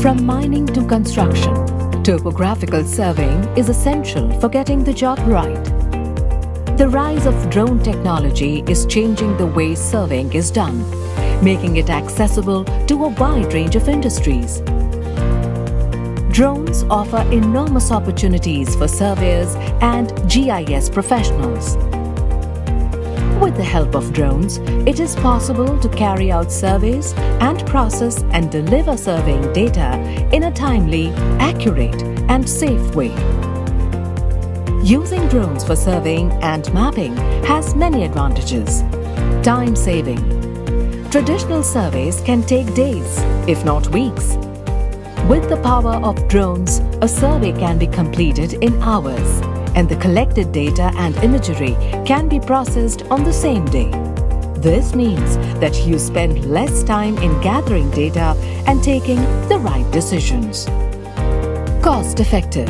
From mining to construction, topographical surveying is essential for getting the job right. The rise of drone technology is changing the way surveying is done, making it accessible to a wide range of industries. Drones offer enormous opportunities for surveyors and GIS professionals. With the help of drones, it is possible to carry out surveys and process and deliver surveying data in a timely, accurate, and safe way. Using drones for surveying and mapping has many advantages. Time saving. Traditional surveys can take days, if not weeks. With the power of drones, a survey can be completed in hours, and the collected data and imagery can be processed on the same day. This means that you spend less time in gathering data and taking the right decisions. Cost effective.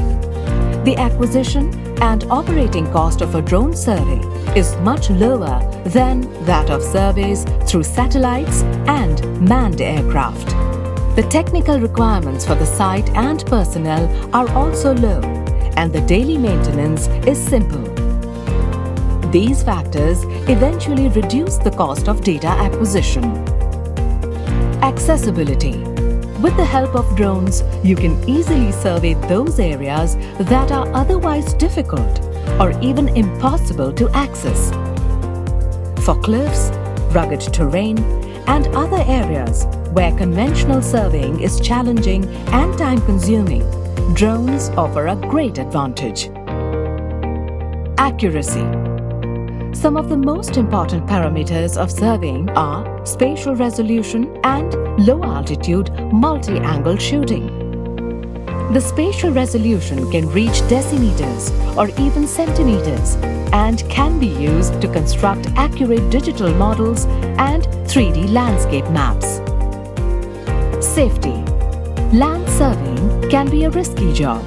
The acquisition and operating cost of a drone survey is much lower than that of surveys through satellites and manned aircraft. The technical requirements for the site and personnel are also low, and the daily maintenance is simple. These factors eventually reduce the cost of data acquisition. Accessibility. With the help of drones, you can easily survey those areas that are otherwise difficult or even impossible to access. For cliffs, rugged terrain, and other areas where conventional surveying is challenging and time-consuming, drones offer a great advantage. Accuracy. Some of the most important parameters of surveying are spatial resolution and low-altitude multi-angle shooting. The spatial resolution can reach decimeters or even centimeters and can be used to construct accurate digital models and 3D landscape maps. Safety. Land surveying can be a risky job.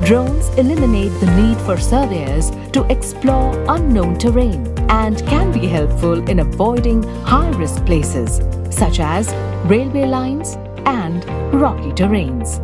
Drones eliminate the need for surveyors to explore unknown terrain and can be helpful in avoiding high-risk places such as railway lines and rocky terrains.